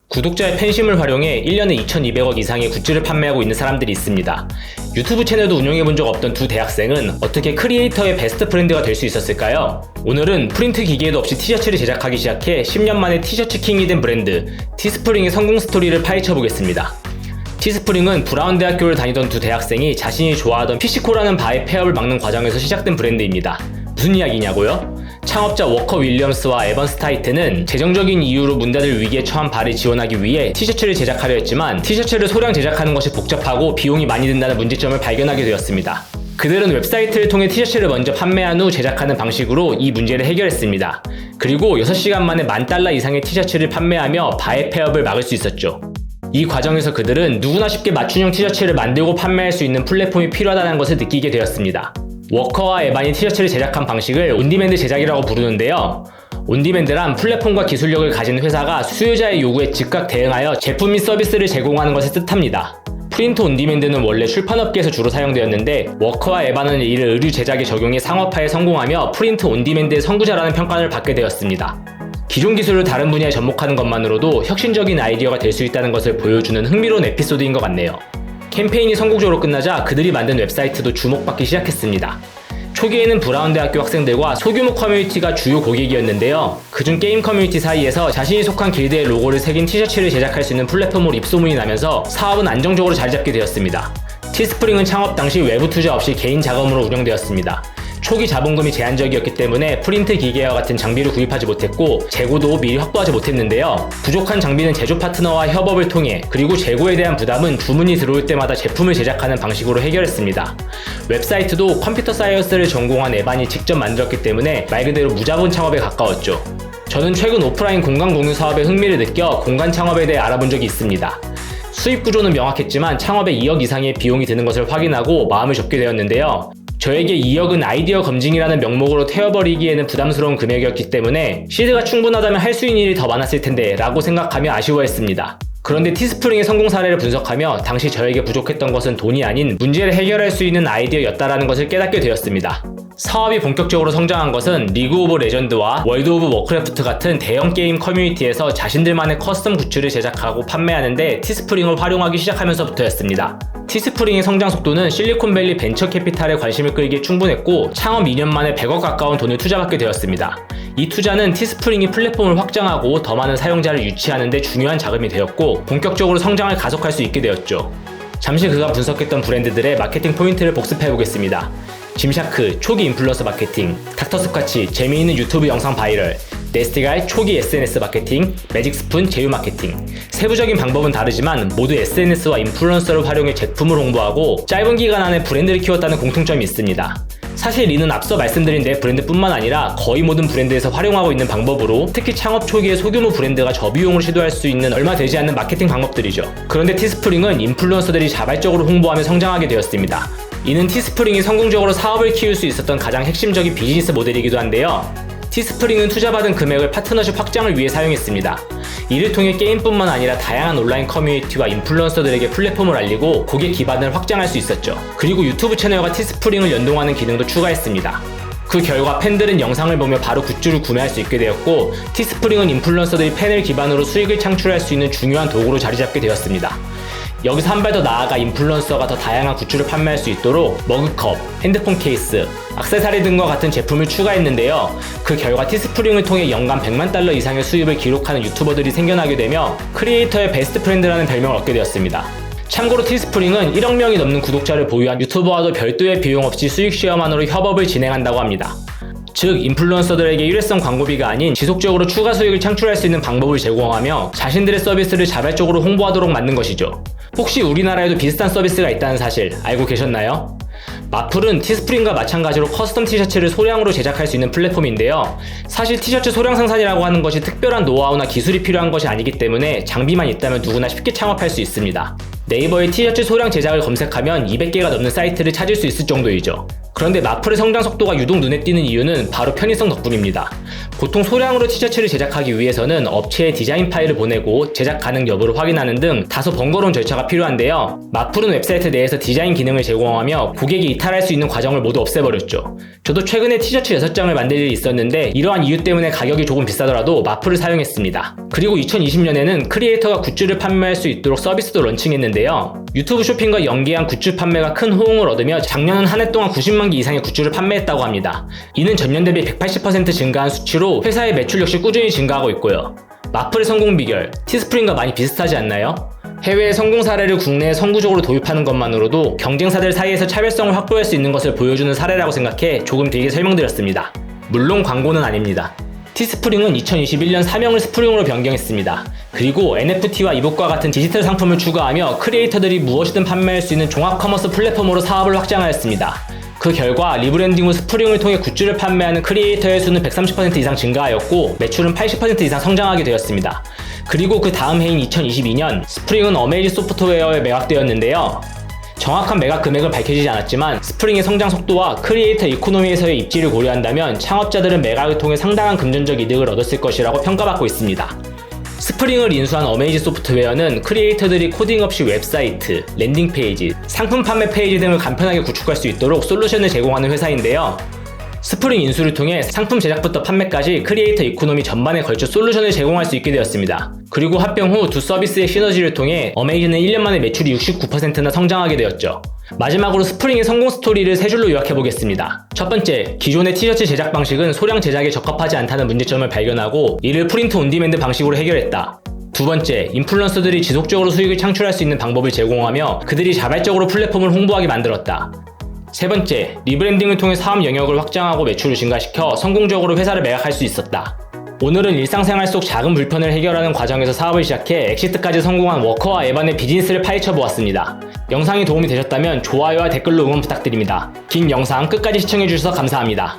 구독자의 팬심을 활용해 1년에 2,200억 이상의 굿즈를 판매하고 있는 사람들이 있습니다. 유튜브 채널도 운영해본 적 없던 두 대학생은 어떻게 크리에이터의 베스트 프렌드가 될 수 있었을까요? 오늘은 프린트 기계도 없이 티셔츠를 제작하기 시작해 10년 만에 티셔츠 킹이 된 브랜드 티스프링의 성공 스토리를 파헤쳐보겠습니다. 티스프링은 브라운 대학교를 다니던 두 대학생이 자신이 좋아하던 피시코라는 바의 폐업을 막는 과정에서 시작된 브랜드입니다. 무슨 이야기냐고요? 창업자 워커 윌리엄스와 에번 스타이트는 재정적인 이유로 문 닫을 위기에 처한 바를 지원하기 위해 티셔츠를 제작하려 했지만 티셔츠를 소량 제작하는 것이 복잡하고 비용이 많이 든다는 문제점을 발견하게 되었습니다. 그들은 웹사이트를 통해 티셔츠를 먼저 판매한 후 제작하는 방식으로 이 문제를 해결했습니다. 그리고 6시간 만에 $10,000 이상의 티셔츠를 판매하며 바의 폐업을 막을 수 있었죠. 이 과정에서 그들은 누구나 쉽게 맞춤형 티셔츠를 만들고 판매할 수 있는 플랫폼이 필요하다는 것을 느끼게 되었습니다. 워커와 에반이 티셔츠를 제작한 방식을 온디맨드 제작이라고 부르는데요. 온디맨드란 플랫폼과 기술력을 가진 회사가 수요자의 요구에 즉각 대응하여 제품 및 서비스를 제공하는 것을 뜻합니다. 프린트 온디맨드는 원래 출판업계에서 주로 사용되었는데 워커와 에반은 이를 의류 제작에 적용해 상업화에 성공하며 프린트 온디맨드의 선구자라는 평가를 받게 되었습니다. 기존 기술을 다른 분야에 접목하는 것만으로도 혁신적인 아이디어가 될 수 있다는 것을 보여주는 흥미로운 에피소드인 것 같네요. 캠페인이 성공적으로 끝나자 그들이 만든 웹사이트도 주목받기 시작했습니다. 초기에는 브라운 대학교 학생들과 소규모 커뮤니티가 주요 고객이었는데요. 그중 게임 커뮤니티 사이에서 자신이 속한 길드의 로고를 새긴 티셔츠를 제작할 수 있는 플랫폼으로 입소문이 나면서 사업은 안정적으로 자리 잡게 되었습니다. 티스프링은 창업 당시 외부 투자 없이 개인 자금으로 운영되었습니다. 초기 자본금이 제한적이었기 때문에 프린트 기계와 같은 장비를 구입하지 못했고 재고도 미리 확보하지 못했는데요. 부족한 장비는 제조 파트너와 협업을 통해 그리고 재고에 대한 부담은 주문이 들어올 때마다 제품을 제작하는 방식으로 해결했습니다. 웹사이트도 컴퓨터 사이언스를 전공한 에반이 직접 만들었기 때문에 말 그대로 무자본 창업에 가까웠죠. 저는 최근 오프라인 공간 공유 사업에 흥미를 느껴 공간 창업에 대해 알아본 적이 있습니다. 수입 구조는 명확했지만 창업에 2억 이상의 비용이 드는 것을 확인하고 마음을 접게 되었는데요. 저에게 2억은 아이디어 검증이라는 명목으로 태워버리기에는 부담스러운 금액이었기 때문에 시드가 충분하다면 할 수 있는 일이 더 많았을 텐데 라고 생각하며 아쉬워했습니다. 그런데 티스프링의 성공 사례를 분석하며 당시 저에게 부족했던 것은 돈이 아닌 문제를 해결할 수 있는 아이디어였다라는 것을 깨닫게 되었습니다. 사업이 본격적으로 성장한 것은 리그 오브 레전드와 월드 오브 워크래프트 같은 대형 게임 커뮤니티에서 자신들만의 커스텀 굿즈를 제작하고 판매하는데 티스프링을 활용하기 시작하면서부터였습니다. 티스프링의 성장 속도는 실리콘밸리 벤처 캐피탈에 관심을 끌기에 충분했고 창업 2년 만에 100억 가까운 돈을 투자받게 되었습니다. 이 투자는 티스프링이 플랫폼을 확장하고 더 많은 사용자를 유치하는 데 중요한 자금이 되었고 본격적으로 성장을 가속할 수 있게 되었죠. 잠시 그간 분석했던 브랜드들의 마케팅 포인트를 복습해보겠습니다. 짐샤크, 초기 인플루언서 마케팅, 닥터스카치, 재미있는 유튜브 영상 바이럴, 네스티가의 초기 SNS 마케팅, 매직스푼 제휴 마케팅. 세부적인 방법은 다르지만 모두 SNS와 인플루언서를 활용해 제품을 홍보하고 짧은 기간 안에 브랜드를 키웠다는 공통점이 있습니다. 사실 이는 앞서 말씀드린 내 브랜드뿐만 아니라 거의 모든 브랜드에서 활용하고 있는 방법으로 특히 창업 초기에 소규모 브랜드가 저비용으로 시도할 수 있는 얼마 되지 않는 마케팅 방법들이죠. 그런데 티스프링은 인플루언서들이 자발적으로 홍보하며 성장하게 되었습니다. 이는 티스프링이 성공적으로 사업을 키울 수 있었던 가장 핵심적인 비즈니스 모델이기도 한데요. 티스프링은 투자받은 금액을 파트너십 확장을 위해 사용했습니다. 이를 통해 게임뿐만 아니라 다양한 온라인 커뮤니티와 인플루언서들에게 플랫폼을 알리고 고객 기반을 확장할 수 있었죠. 그리고 유튜브 채널과 티스프링을 연동하는 기능도 추가했습니다. 그 결과 팬들은 영상을 보며 바로 굿즈를 구매할 수 있게 되었고 티스프링은 인플루언서들이 팬을 기반으로 수익을 창출할 수 있는 중요한 도구로 자리 잡게 되었습니다. 여기서 한 발 더 나아가 인플루언서가 더 다양한 굿즈를 판매할 수 있도록 머그컵, 핸드폰 케이스, 액세서리 등과 같은 제품을 추가했는데요. 그 결과 티스프링을 통해 연간 $100만 이상의 수입을 기록하는 유튜버들이 생겨나게 되며 크리에이터의 베스트 프렌드라는 별명을 얻게 되었습니다. 참고로 티스프링은 1억 명이 넘는 구독자를 보유한 유튜버와도 별도의 비용 없이 수익 쉐어만으로 협업을 진행한다고 합니다. 즉 인플루언서들에게 일회성 광고비가 아닌 지속적으로 추가 수익을 창출할 수 있는 방법을 제공하며 자신들의 서비스를 자발적으로 홍보하도록 만든 것이죠. 혹시 우리나라에도 비슷한 서비스가 있다는 사실 알고 계셨나요? 마플은 티스프링과 마찬가지로 커스텀 티셔츠를 소량으로 제작할 수 있는 플랫폼인데요. 사실 티셔츠 소량 생산이라고 하는 것이 특별한 노하우나 기술이 필요한 것이 아니기 때문에 장비만 있다면 누구나 쉽게 창업할 수 있습니다. 네이버에 티셔츠 소량 제작을 검색하면 200개가 넘는 사이트를 찾을 수 있을 정도이죠. 그런데 마플의 성장 속도가 유독 눈에 띄는 이유는 바로 편의성 덕분입니다. 보통 소량으로 티셔츠를 제작하기 위해서는 업체에 디자인 파일을 보내고 제작 가능 여부를 확인하는 등 다소 번거로운 절차가 필요한데요. 마풀은 웹사이트 내에서 디자인 기능을 제공하며 고객이 이탈할 수 있는 과정을 모두 없애버렸죠. 저도 최근에 티셔츠 6장을 만들 일이 있었는데 이러한 이유 때문에 가격이 조금 비싸더라도 마풀을 사용했습니다. 그리고 2020년에는 크리에이터가 굿즈를 판매할 수 있도록 서비스도 런칭했는데요. 유튜브 쇼핑과 연계한 굿즈 판매가 큰 호응을 얻으며 작년은 한 해 동안 90만 개 이상의 굿즈를 판매했다고 합니다. 이는 전년 대비 180% 증가한 수치로 회사의 매출 역시 꾸준히 증가하고 있고요. 마풀의 성공 비결, 티스프링과 많이 비슷하지 않나요? 해외의 성공 사례를 국내에 선구적으로 도입하는 것만으로도 경쟁사들 사이에서 차별성을 확보할 수 있는 것을 보여주는 사례라고 생각해 조금 길게 설명드렸습니다. 물론 광고는 아닙니다. 티스프링은 2021년 사명을 스프링으로 변경했습니다. 그리고 NFT와 이북과 같은 디지털 상품을 추가하며 크리에이터들이 무엇이든 판매할 수 있는 종합 커머스 플랫폼으로 사업을 확장하였습니다. 그 결과 리브랜딩 후 스프링을 통해 굿즈를 판매하는 크리에이터의 수는 130% 이상 증가하였고 매출은 80% 이상 성장하게 되었습니다. 그리고 그 다음 해인 2022년 스프링은 어메이지 소프트웨어에 매각되었는데요. 정확한 매각 금액은 밝혀지지 않았지만 스프링의 성장 속도와 크리에이터 이코노미에서의 입지를 고려한다면 창업자들은 매각을 통해 상당한 금전적 이득을 얻었을 것이라고 평가받고 있습니다. 스프링을 인수한 어메이지 소프트웨어는 크리에이터들이 코딩 없이 웹사이트, 랜딩 페이지, 상품 판매 페이지 등을 간편하게 구축할 수 있도록 솔루션을 제공하는 회사인데요. 스프링 인수를 통해 상품 제작부터 판매까지 크리에이터 이코노미 전반에 걸쳐 솔루션을 제공할 수 있게 되었습니다. 그리고 합병 후 두 서비스의 시너지를 통해 어메이지는 1년 만에 매출이 69%나 성장하게 되었죠. 마지막으로 스프링의 성공 스토리를 세 줄로 요약해보겠습니다. 첫 번째, 기존의 티셔츠 제작 방식은 소량 제작에 적합하지 않다는 문제점을 발견하고 이를 프린트 온디맨드 방식으로 해결했다. 두 번째, 인플루언서들이 지속적으로 수익을 창출할 수 있는 방법을 제공하며 그들이 자발적으로 플랫폼을 홍보하게 만들었다. 세 번째, 리브랜딩을 통해 사업 영역을 확장하고 매출을 증가시켜 성공적으로 회사를 매각할 수 있었다. 오늘은 일상생활 속 작은 불편을 해결하는 과정에서 사업을 시작해 엑시트까지 성공한 워커와 에반의 비즈니스를 파헤쳐 보았습니다. 영상이 도움이 되셨다면 좋아요와 댓글로 응원 부탁드립니다. 긴 영상 끝까지 시청해주셔서 감사합니다.